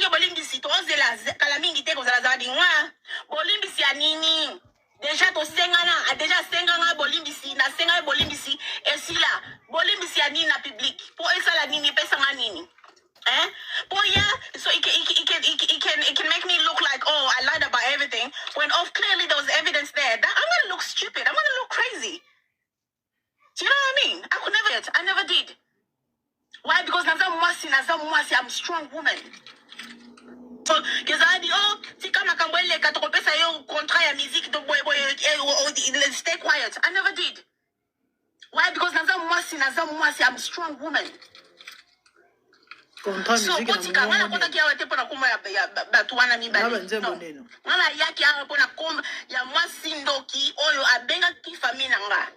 senge bolimbisi tozela kala mingi te kozala zawadi ngwa bolimbisi ya nini déjà tosengana déjà senganga bolimbisi na senga bolimbisi esila bolimbisi ya nini na public po esala nini pesanga nini Boy, yeah. So it can make me look like, oh, I lied about everything. When clearly there was evidence there. That I'm gonna look stupid. I'm gonna look crazy. Do you know what I mean? I could never. I never did. Why? Because Naza I'm a strong woman. So, Gezadi, oh, tika makambwele katropesa yo contrat ya musique de boy, stay quiet. I never did. Why? Because Naza I'm a strong woman. So, kotika wana kona kia wate pona kuma ya batuwana mibali. No. Wana yaki anga pona kuma ya mwasi ndoki oyo abenga kifamina nga.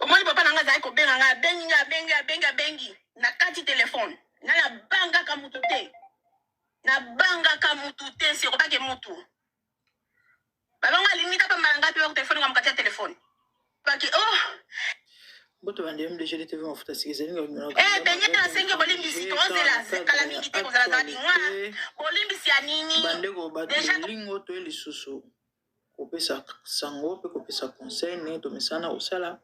Omoni papa nanga zai ko benga nga bengi na kati telefone. Na banga ka mutu te. Na banga ka mutu te si ko bake mutu. Balonga limita pa malanga pe ko telefone ngam kati telefone. Baki oh Boto bande MDG de TV mafuta sikizeni ngomino. Benye na senge bolimbisi tozela kala mingi te kozala zawadi ngwa. Bolimbisi ya nini? Bande ko balingo to elisusu. Kopesa sango pe kopesa conseil ne to mesana osala.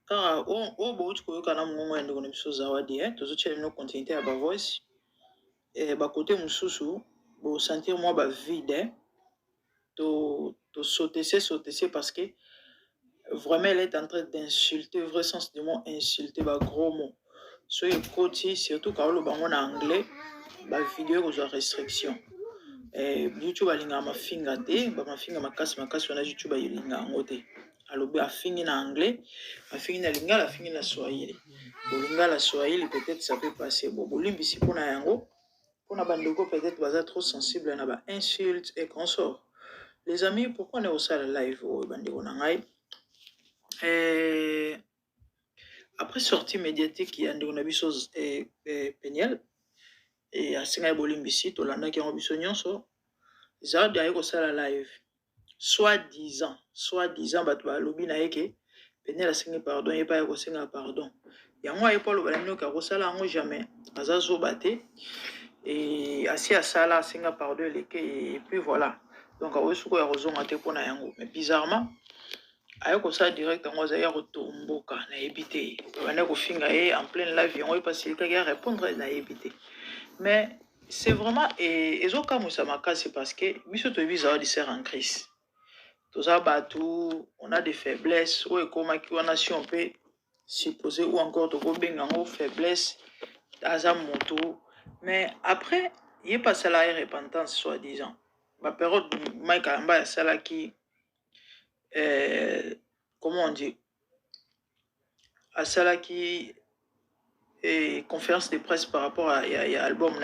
Car o bout ko yoka na mungu ende ko biso zawadi tozo chele no continuité ya ba voice. Ba côté mususu bo sentir moi ba vide to sauter parce que vraiment, elle est en train d'insulter, vrai sens du mot, insulter, bah gros mot. So, il côté, surtout quand on en anglais, bah vidéo aux restrictions. YouTube a linga ma finga te, bah ma finga ma casse, on a YouTube a linga ngote. Alors, bah fingi na anglais, ma fingi na linga, la fingi na swahili. Linga la swahili, peut-être ça peut passer. Bon, bolimbi si pour na yango, pour na bandeko peut-être bah trop sensible, na bah insulte et consort. Les amis, pourquoi on est au salle live au bandeko na ngai? Après sortie médiatique, il y a des choses péniales et à Singaï Bolimbisi, Tolanda qui a un nyonso, ils ont dit que ça la live. Soi-disant, bah lobby na eke, pénial à Singaï pardon, et pas à Singaï pardon. Il y a moi et Paul Balamino qui a ça là, jamais. Azazo baté et assis à ça là, Singaï pardon, et puis voilà. Donc à Osuko et Roson a été pour na yango. Mais bizarrement, ayoko ça direct en moi ailleurs tomboka na ebité bana ko finga en plein live on parce qu'il y a répondre na ebité mais c'est vraiment et ezoka musa makasi parce que biso to visa de ser en crise tout ça batou on a des faiblesses ou comme qui on a si on peut supposer ou encore to ko benga ngo faiblesse dans moto mais après il est passé la repentance soi-disant ma période Mike Amba sala qui comment on dit à cela qui est conférence de presse par rapport à l'album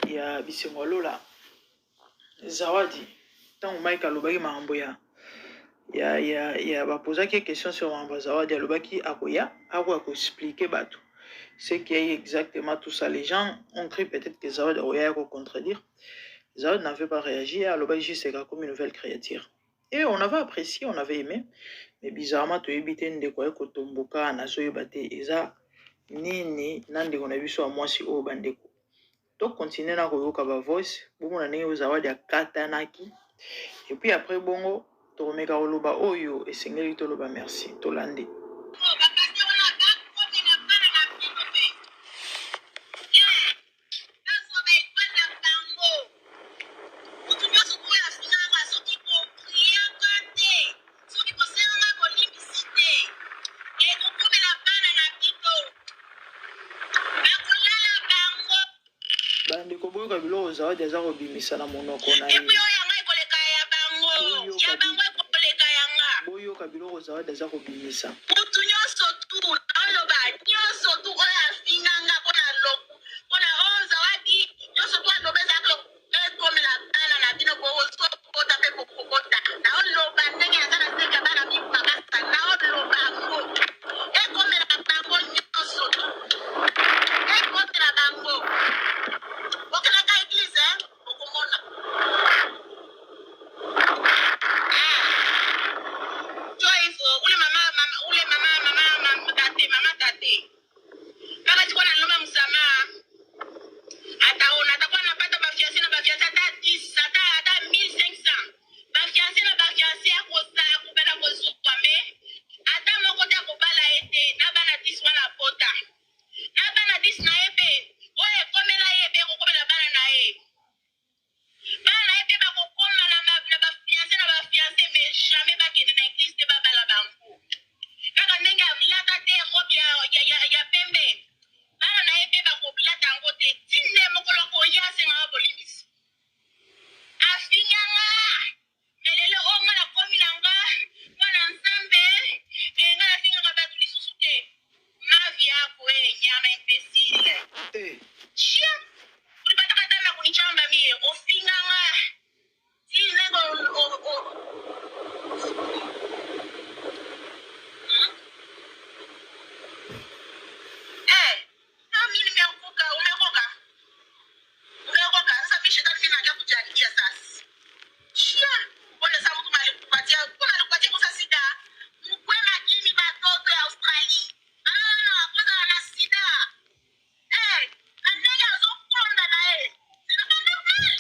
il y a Bisengolo là Zawadi tant Mike Alobaki Mahamboya il y a posé quelques questions sur Mamba Zawadi Alobaki Akoya Ako expliquer batou ce qui est exactement tout ça les gens ont cru peut-être que Zawadi Oya a contredire Zawadi n'avait pas réagi Alobaki juste comme une nouvelle créature. Et on avait apprécié, on avait aimé, mais bizarrement, tu as évité de quoi que ton boka n'a pas été eza ni n'ande qu'on a vu sur moi si au bandeko. Donc continuez à revoir ba voice, bon on a né aux awadi à katanaki. Et puis après bongo, tu remets karoloba oyo et sengeli toloba merci, tolande. Zawadi aza kobimisa na monoko na ye. Boyoka biloko Zawadi aza kobimisa. ya pembe bana na ebe bakobila tango te tinde mokolo koya asenga bolimbisi afinyanga melele o nga na komi na nga mwana nzambe nga nafingaka bato lisusu te mavi yako nyama imbesile chia ulibataka tama kunichamba mie ofinganga tinengo mimi nimeokoka umeokoka sasa mimi shetani mimi naja kujalia sasa shia pole sana mtu alikupatia kwa sida mkwe makini batoto ya Australia kwanza wana sida anega zokonda na c'est normal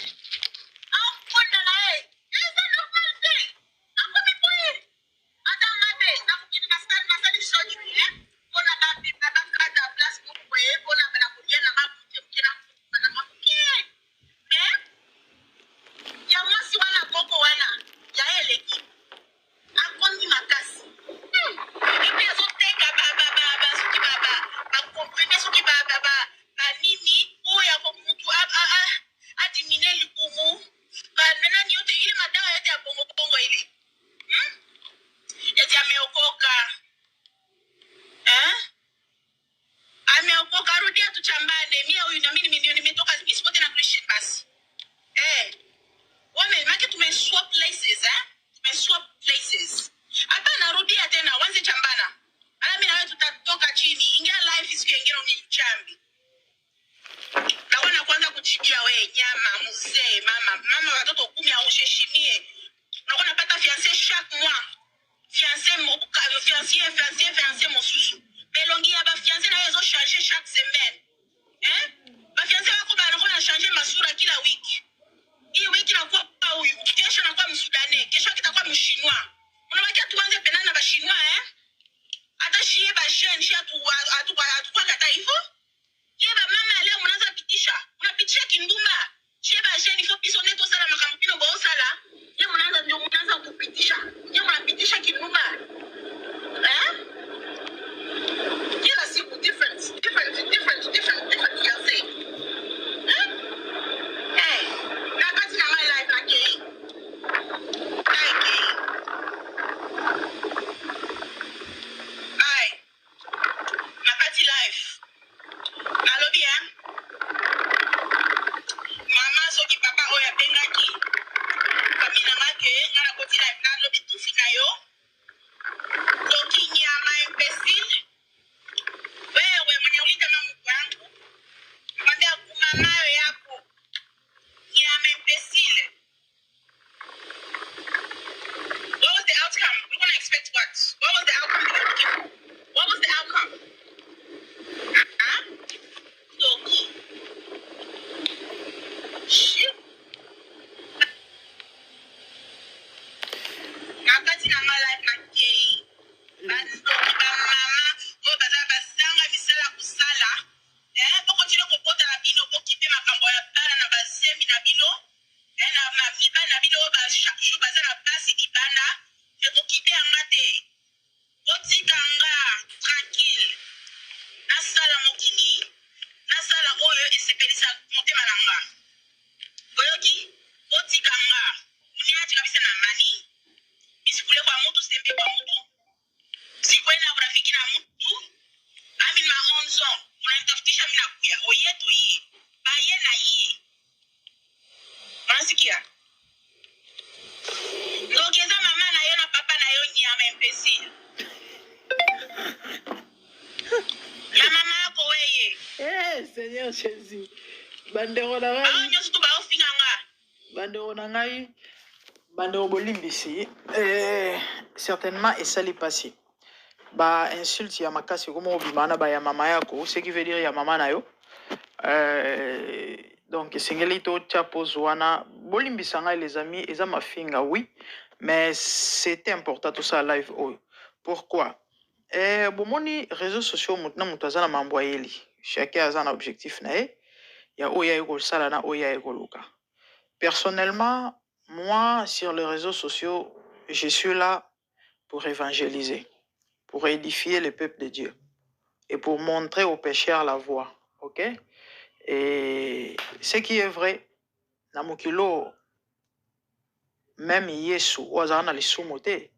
au konda na c'est normal c'est akomi boye ata mabe na kukini na sali shoji pona babi baba kata place pour boye pona bana kulia na mabuke mkina na mabuke ya mwasi wana koko wana ya eleki akondi makasi epe azoteka soki bakomprime soki banini oyo akomutu adimine likumu banenani yote ile madawa yote ya bongo ile eti ameokoka ameokoka rudia tuchambane mie huyu na mimi nimetoka isipote na Christian basi wame make tumeswap places tumeswap places hapa narudia tena wanze chambana ala mimi na wewe tutatoka chini ingia life isiku nyingine unichambi na wana kwanza kujibia wewe nyama mzee mama watoto 10 au heshimie na kuna pata fiancé chaque mois fiancé mosusu belongi ya ba fiancé na yezo changer chaque semaine ba fiancé wako bana changer masura kila wiki hii wiki nakuwa huyu kesho nakuwa msudane kesho kitakuwa mshinwa unawakia tuanze penana na bashinwa hata shie ba shen shia atukwa kata hivyo ye ba mama leo mnaanza pitisha unapitisha kindumba shie ba shen ifo piso neto sala makampino bo sala ye mnaanza kupitisha ye mnapitisha kindumba kila siku different fiancé nakati na my life na gay nakati life nalobi mama soki papa oyo abengaki famille nangake nga nakoti life nalobi tufi na yo toki nyama imbesile wewe mwenye ulitema Mungu wangu mwambia kumamayo yako nyama imbesile. What was the outcome? We're gonna expect what? What was the outcome you were looking for? What was the outcome? Loki. Shit. Nakati na my life na gay. Bandoki ba mama oyo baza basanga misala kusala poko tino kokota na bino bokipe makambo ya bana na bazemi na bino na mamiba na bino oyo bashakushu baza na basi libanda ekokipe yanga te botikanga tranquille nasala mokili nasala oyo esepelisa motema na nga boyoki botikanga uniati kabisa na mani bisikule kwa mutu sembe kwa mutu sikwenda urafiki na mtu I'm in my own zone unanitafutisha mimi nakuya oyeto ye baye na ye unasikia ngokeza mama na yo na papa na yo nyama imbesile ya mama yako weye Seigneur Jésus bandeko na ngai nyonso tu baofinganga bandeko na ngai bandeko bolimbisi certainement esali pasi ba insulte ya makasi komo obimana ba ya mama yako ce qui veut dire ya mama na yo donc esengeli to tia pose wana bolimbisa ngai les amis eza mafinga oui mais c'était important tout ça live oyo pourquoi bomoni réseaux sociaux mutu na mutu aza na mambo ayeli chacun aza na objectif na ye ya oyo aye kosala na oyo aye koluka personnellement moi sur les réseaux sociaux je suis là pour évangéliser, pour édifier le peuple de Dieu. et pour montrer aux pécheurs la voie. Ok? Et ce qui est vrai, na mokilo, même Yesu, ouazana li sumote,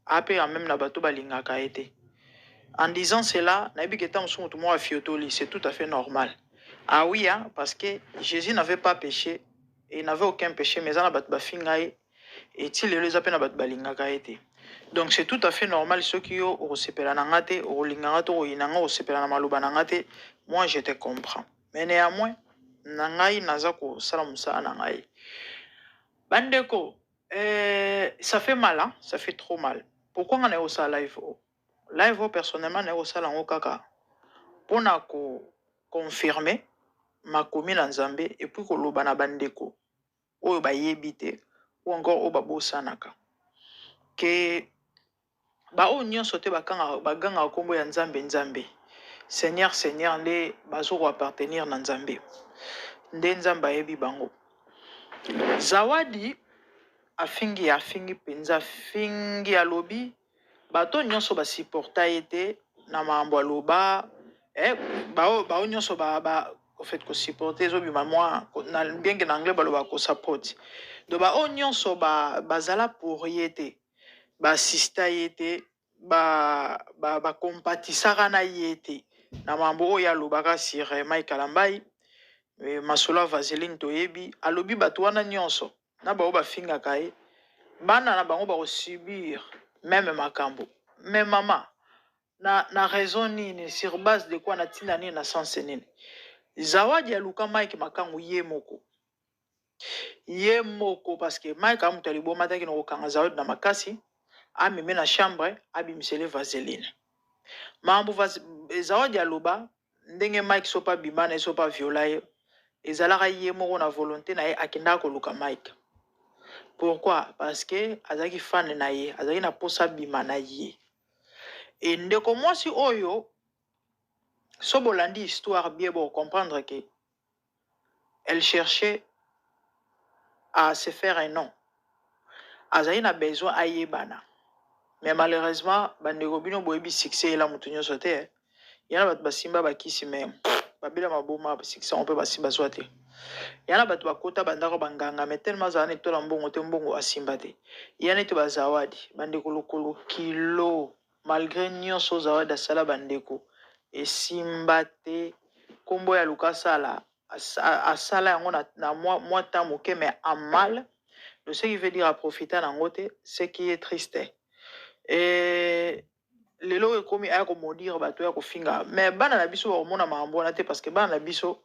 apera même na bato balingaka ete. En disant cela, c'est tout à fait normal. Ah oui, hein, parce que Jésus n'avait pas péché, et il n'avait aucun péché, mais il a fait et il les appelle à balingaka ete. Donc c'est tout à fait normal ceux qui ont au sepela nangate, au lingangate, au inanga, au sepela na maluba nangate. Moi je te comprends. Mais néanmoins, nangai nazako salamusa nangai. Bandeko, ça fait mal, hein? Ça fait trop mal. Pourquoi on est au ça live? Live personnellement on est au salon au kaka. Pour confirmer ma commune en Zambie et puis que l'obana bandeko, ou ba yebite, ou encore au babo sanaka. Que ba o nyon sote baganga kombo ya Nzambe Nzambe. Seigneur Seigneur nde bazo appartenir na Nzambe. Nde Nzamba yebi bango. Zawadi afingi penza fingi alobi bato nyonso ba supporta ete na mambo aloba bao nyonso ba au fait ko supporter zo bima moi na bien que en anglais baloba ko support. Do ba o nyonso bazala pour yete. Ba sista yete ba compatisaka na yete na mambo oya lobaka sur Mike Kalambai masolo vaseline toyebi alobi bato wana nyonso na bao bafingaka ye bana na bango ba subir même makambo mais maman na raison nini sur base de quoi na tina nini na sens nini Zawadi ya luka Mike makangu ye moko parce que Mike amutali bomata ki no kanga Zawadi na makasi ameme na chambre abimisele vaseline mambo Zawadi ya loba ndenge Mike sopa bimana sopa viola ezalaka ye moko na volonté na ye akenda ko luka Mike. Pourquoi? Parce que azaki fan na ye, azaki na posa bima na ye. Et ndeko mwasi oyo so bolandi histoire bien pour comprendre que elle cherchait à se faire un nom. Azaki na besoin ayebana. Mais malheureusement, bandeko bino boyebi succès la mutu nyonso te. Yana bat basimba bakisi même. Babila maboma succès on peut basimba soite. Yana bat bakota bandako banganga mais tellement zane to la mbongo te mbongo asimba te. Yana te bazawadi bandeko lokolo kilo malgré nyonso zawadi asala bandeko esimba te kombo ya lukasala asala yango na moi temps moke mais en mal de ce qui veut dire à profiter nango te ce qui est triste et lelo ekomi aya komodire bato ya kofinga mais bana na biso bakomona makambo wana te parce que bana na biso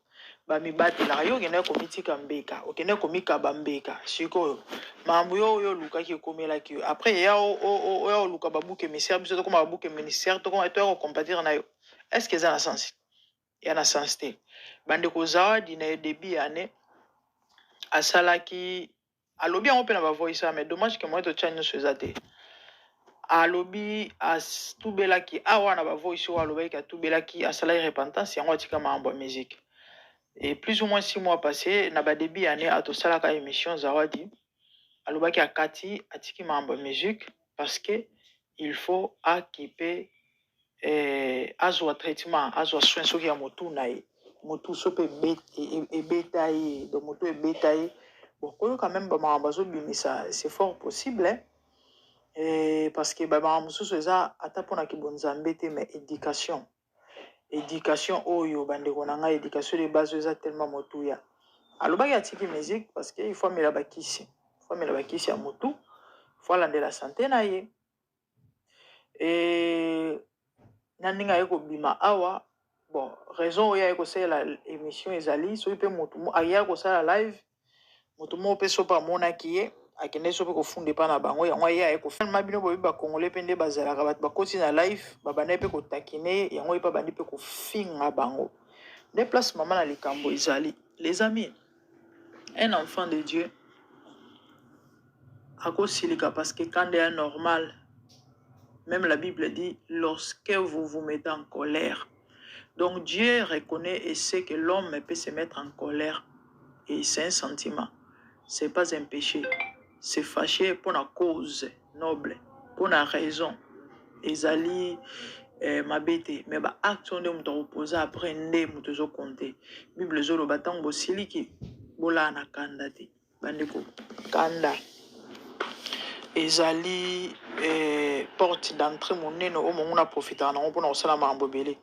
bamibatelaka yo okende komitika mbeka okende komikaba mbeka sikoyo makambo yo oyo olukaki ekomelaki yo après ya oya oluka babuke ministère biso tokoma babuke ministère tokoma toya kocompatir na yo est ce que eza na sens ya na sens te bandeko Zawadi na début ya année asalaki alobi yango mpe na bavoice mais dommage ke moye totya nyonso eza te alobi atubelaki awa na bavoice oyo alobaki atubelaki asalaki repentance yango atika makambo ya musique. Et plus ou moins 6 mois passés, na ba début année à to salaka émission Zawadi alobaki akati atiki mambo musique parce que il faut équiper azwa traitement azwa soin soki ya motu na ye motu so pe ebeta ye donc motu ebeta ye bon koyo quand même ba mambo azobimisa c'est fort possible hein? Et parce que ba mambo mosusu eza ata mpona kibonzambe te mais éducation oyo bandeko na ngai éducation de base eza tellement motuya alobaki atiki musique parce que il faut amela bakisi ya motu il faut alandela santé na ye et na ndenge aye kobima awa bon raison oyo aye kosalela émission ezali soki mpe motu aya kosala live motu moko mpe so mpe amonaki ye akende so mpe kofunda epa na bango yango ye aye kofilma bino boyebi bakongole mpe nde bazalaka bato bakoti na live babandai mpe kotakine yango epa bandi mpe kofinga bango nde place mama na likambo ezali les amis un enfant de Dieu akosilika parce que quand est normal même la Bible dit lorsque vous vous mettez en colère donc Dieu reconnaît et sait que l'homme peut se mettre en colère et c'est un sentiment c'est pas un péché c'est fâché pour la cause noble pour la raison ezali mabete mais ba acte on de reposer après nde muto zo compter bible zo lo batang bo siliki bola na kanda te bandeko kanda ezali porte d'entrée monene o monguna profiter na mpona kosala makambo ebele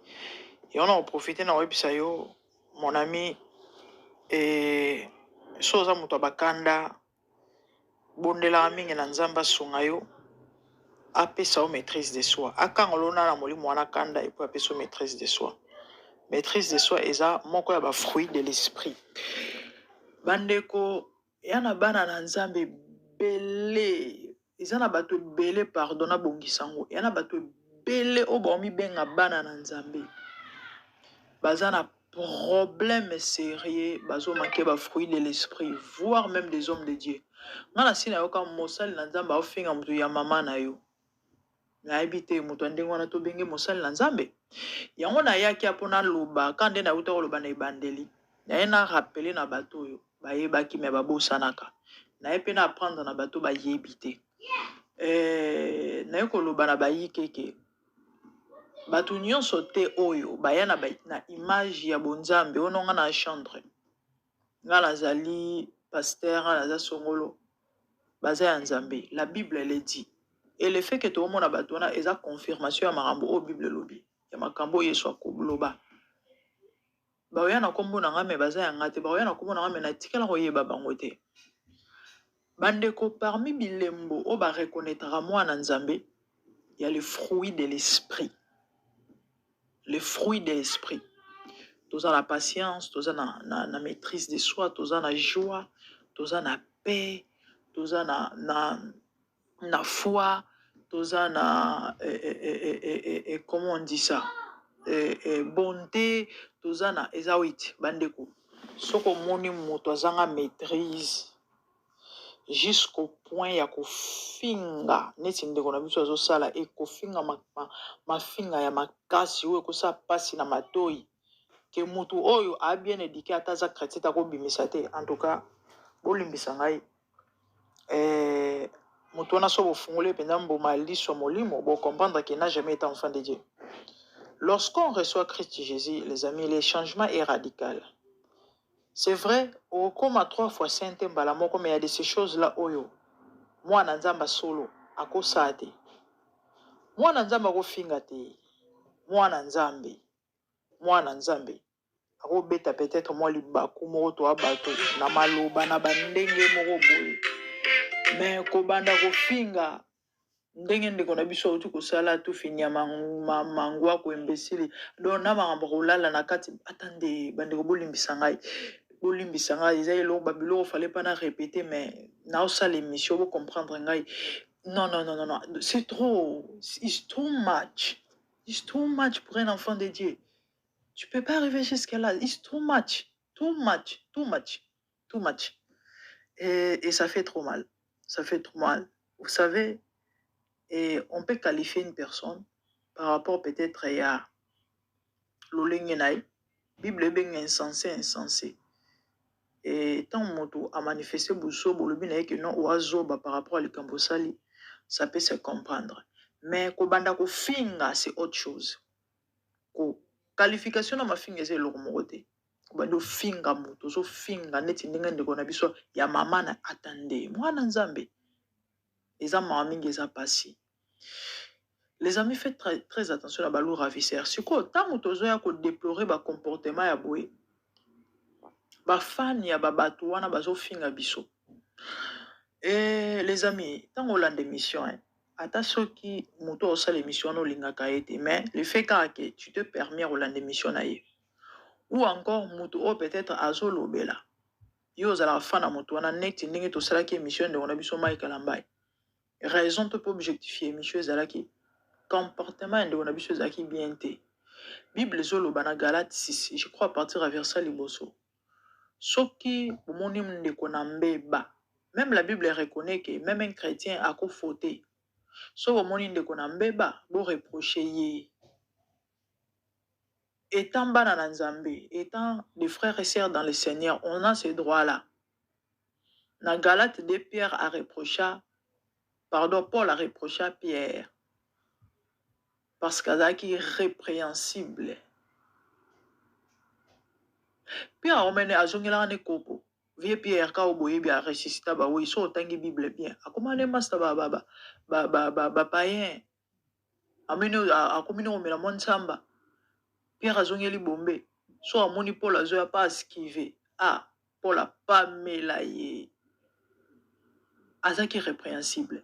et on a profité na oyebisa yo mon ami so oza moto ya bakanda bondelaka mingi na nzambe asunga yo apesa o maîtrise de soi akanga lona na molimo wana kanda epo apesa o maîtrise de soi. Maîtrise de soi eza moko ya bafruit de l'esprit bandeko ya na bana na nzambe ebele eza na bato ebele pardon abongisa yango ya na bato ebele oyo baomibenga bana na nzambe baza na problème sérieux bazomanke bafruit de l'esprit voire même des hommes de Dieu nga na si na yoka mosali na nzambe aofinga moto ya mama na yo nayebi te moto ya ndenge wana tobenge mosali na nzambe yango nayaki apo naloba ka nde nauta koloba na ebandeli naye na rappele na bato oyo bayebaki me babosanaka naye mpe na apprendre na bato bayebi te naye koloba na bayikeke bato nyonso te oyo baya na image ya bonzambe ono nga na chandre nga nazali paster nga naza songolo baza ya nzambe la bible elle dit et le fait que toomona bato wana eza confirmation ya makambo oyo bible elobi ya makambo oyo yesu akoloba baoya na kombo na nga me baza yanga te baoya na kombo na nga me natikala koyeba bango te bandeko parmi bilembo oyo bareconnaîtraka mwana nzambe ya le fruit de l'esprit le fruit de l'esprit toza na patience toza na maîtrise de soi toza na joie toza na paix toza na foi toza na comment on dit ça bonté toza na eza witi bandeko soko moni moto azanga maîtrise jusqu'au point ya kofinga neti ndeko na biso azosala ekofinga mafinga ya makasi oyo ekosala pasi na matoi ke mutu oyo abien éduqué ata aza chrétien takobimisa te en tout cas bolimbisa ngai mutu wana so bofungoli mpenza mboma liso molimo bocomprendre qu'il n'a jamais été enfant de Dieu. Lorsqu'on reçoit Christ Jésus, les amis, le changement est radical. C'est vrai, au coma 3 fois saint mbalamoko, mais il y a de ces choses-là, oyo. Moi, nanzamba solo, ako sate. Moi, nanzamba ko fingate. Moi, nanzambe. Moi, nanzambe. Ako beta peut-être moi libaku moko to abato na maloba na bandenge moko boye. Mais ko banda ko finga ndenge ndeko na biso uti kosala tu finya mangwa ko imbécile donc na makambo kolala na kati attendez bandeko bolimbisa ngai eza eloko babilo fallait pas na répéter mais na osala émission vous comprendre ngai non c'est trop it's too much pour un enfant de Dieu tu peux pas arriver jusqu'à là it's too much et ça fait trop mal vous savez. Et on peut qualifier une personne par rapport peut-être à l'olengenai. Bible est insensé. Et tant moto a manifesté bousso bolobina que non oiseau par rapport à l'ikambosali, ça peut se comprendre. Mais kobanda ko finga c'est autre chose. Ko qualification na ma finga c'est lo mokote. Kobanda finga moto so finga neti ndenge ndeko na biso ya mama na attendez. Mwana nzambe. Eza mamingi eza pasi. Les amis, faites très attention à balou ravisseur. Si quoi, tant que tu as déplorer ba comportement ya boy, ba fan ya ba batouana bazo finga biso. Et les amis, tant qu'on a des missions, attention qui moto osa l'émission no linga kaete, mais le fait que tu te permets au land émission naïe. Ou encore moto o peut-être azo lobela. Yo za la fan à moto wana net ndenge to sala ki émission de on a biso mai kalambay. Raison to pas objectifier émission zalaki. Comportement de on a biso zaki bien té. Bible zolo bana Galate 6, je crois à partir à verset liboso. Soki omoni ndeko na mbeba. Même la Bible reconnaît que même un chrétien a ko fauté. So omoni ndeko na mbeba bo reprocher ye. Étant bana na Nzambe, étant des frères et sœurs dans le Seigneur, on a ce droit-là. Na Galate de Pierre a reproché, pardon, Paul a reproché à Pierre. parce qu'azalaki répréhensible. Puis à omene azongela ne koko. Vie Pierre ka oboye bi a ressuscita ba oui so tangi Bible bien. Akomane master ba païen. Amene akomine omela monsamba. Pierre azongeli bombe. So amoni Paul azoya pas esquiver. Ah, Paul a pas melaye. Azaki répréhensible.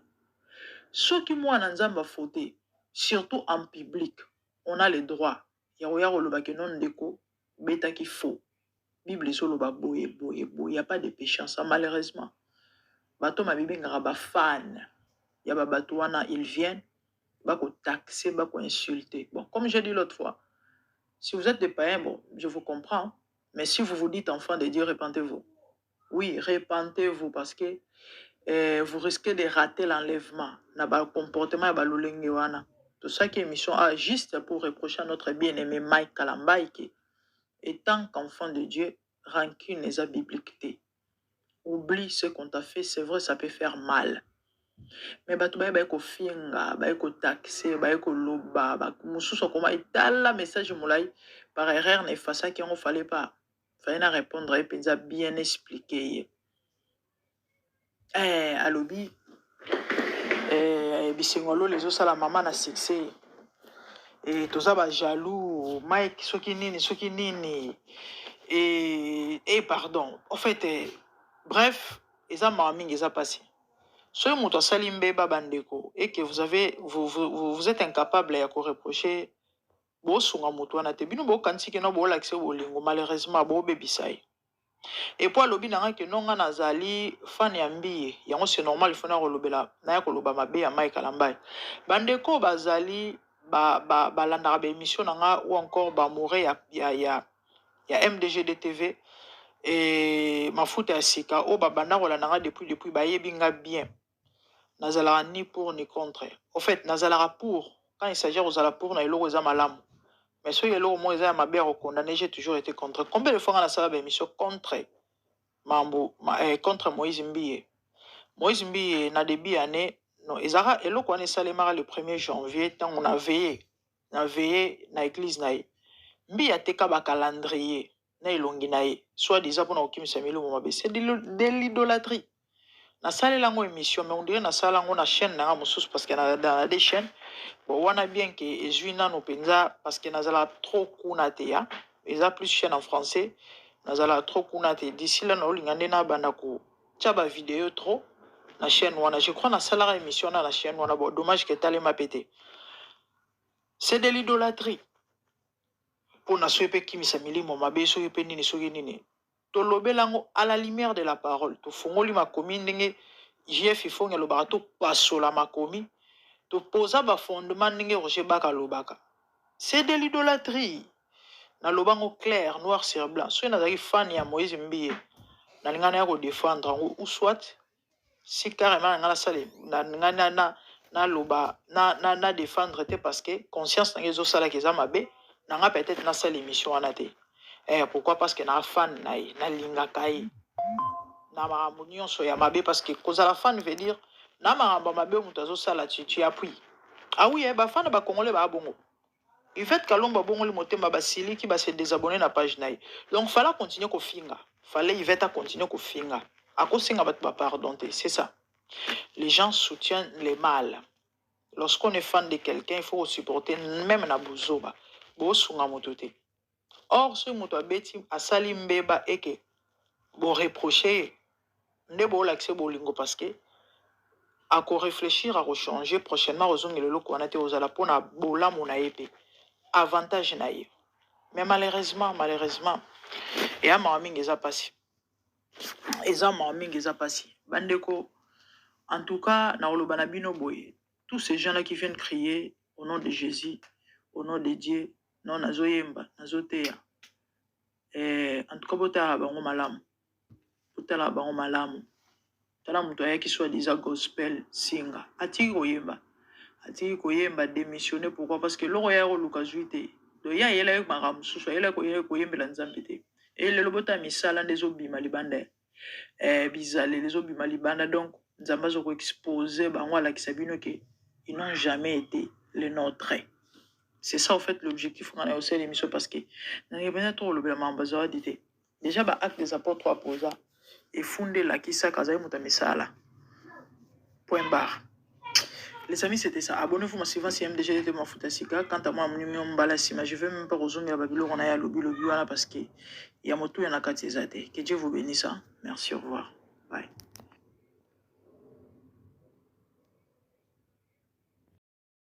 Ceux qui moi nzamba fauté, surtout en public, on a le droit. Yaoya oloba ke non ndeko beta ki faux. Bible soloba boye. Il n'y a pas de péché en ça, malheureusement. Bato ma bibi ngara ba fan. Ya ba bato wana ils viennent bako taxer, bako insulter. Bon, comme j'ai dit l'autre fois, si vous êtes des païens, bon, je vous comprends. Mais si vous vous dites enfant de Dieu, répentez-vous. Oui, répentez-vous parce que vous risquez de rater l'enlèvement. Na ba comportement ya ba lolenge wana. Tout ça qui est émission juste pour reprocher à notre bien-aimé Mike Kalambai qui, étant qu'enfant de Dieu, rancune n'est biblique. Oublie ce qu'on t'a fait, c'est vrai, ça peut faire mal. Mais bato ba ko finga, ba ko taxer, ba ko loba, ba mususo koma itala message molai par erreur ne fassa qui on fallait pas. Fallait na répondre et penza bien expliquer. Alobi bisengolo les osa la maman na succès. Et toza ba jaloux, Mike soki nini. Et pardon. En fait, bref, eza maming eza passé. Si vous et que vous êtes incapable de reprocher, malheureusement, et pour le bien que non nazali fan yambi, c'est normal il faut na kolobela na koloba mabe ya Mike Kalambai. Bandeko bazali ba landara ba émission nanga ou encore ba mourir ya MDG de TV et mafuta ya sika o ba banda kolandanga depuis ba yebinga bien. Nazala ni pour ni contre. Au fait, nazala pour. Quand il s'agit aux pour, na ilo za malam. Mais si il mo eza ma bère condamné, j'ai toujours été contre. Combien de fois on a ça ba émission contre Mambo contre Moïse Mbiye. Moïse Mbiye na début année non ezara elo ko ne salemara le 1er janvier tant on a veillé na église na ye. Mbiya teka ba calendrier na ilongi na ye. Soit disant pour na okimisa milimo mabe, c'est de l'idolâtrie. Na salle lango émission mais on dirait na salle lango na chaîne na mususu parce que dans des chaînes bon on a bien que ezuina no penza parce que nazala trop kunate ya eza plus chaîne en français nazala trop kunate d'ici là na olingande na bandako tchaba vidéo trop na chaîne wana je crois na salle émission na chaîne wana bon dommage que tale m'a pété c'est de l'idolâtrie pour na soyepe kimisa milimo mabe soyepe nini soki nini to lobelango à la lumière de la parole to fongoli makomi ndenge JF ifo ngelo barato pasola makomi to posa ba fondement ndenge rocher baka lobaka c'est de l'idolâtrie na lobango clair noir sur blanc so nazaki fan ya Moïse Mbiye na lingana ya ko défendre ou soit si carrément ngala sale na loba na défendre te parce que conscience ngezo sala ke za mabe na nga peut-être na sala émission wana te pourquoi parce que na fan na linga kai na makambo nyonso ya mabe parce que kozala fan veut dire na makambo mabe mutazo sala tu appuies. Ah oui ba fan ba congolais ba bongo. Il fait kalomba bongo le motema ba sili qui ba se désabonner na page naï. Donc fallait continuer ko finga. Fallait il va continuer ko finga. Ako singa ba pardon c'est ça. Les gens soutiennent les mal. Lorsqu'on est fan de quelqu'un, il faut supporter même na buzoba. Bo sunga motote. Or ce moto abeti asali mbeba eke bo reprocher ne bo l'accès bolingo parce que à quoi réfléchir à changer prochainement aux ongles le qu'on a été aux alapona bola mona épée avantage naïe mais malheureusement et à maming les a passé bandeko en tout cas na olobana bino boye tous ces gens là qui viennent crier au nom de Jésus au nom de Dieu non nazoyemba nazoteya en tout cas bota bango malamu botala bango malamu tala muto ayaki soit disant gospel singa atiki koyemba démissionner pourquoi parce que loko ya koluka zwi te do ya yela yo maka mususu yela koyembela nzambe te et lelo bota misala ndezobima libanda bizale lezobima libanda donc nzambe azoko exposer bango alakisa bino ke ils n'ont jamais été les nôtres C'est ça, en fait, l'objectif. On a aussi l'émission parce que dans les bénéfices, on a déjà, acte des apports 3 pour ça. Et fondé la qui ça, kazaï moutamesala. Point barre. Les amis, c'était ça. Abonnez-vous massivement si MDG de ma Foutasika. Quant à moi, mon numéro Mbalasima, je ne vais même pas rezoom à Babylone. On a ya lobby parce que il y a moto, il y en a 4 zate. Que Dieu vous bénisse. Merci, au revoir.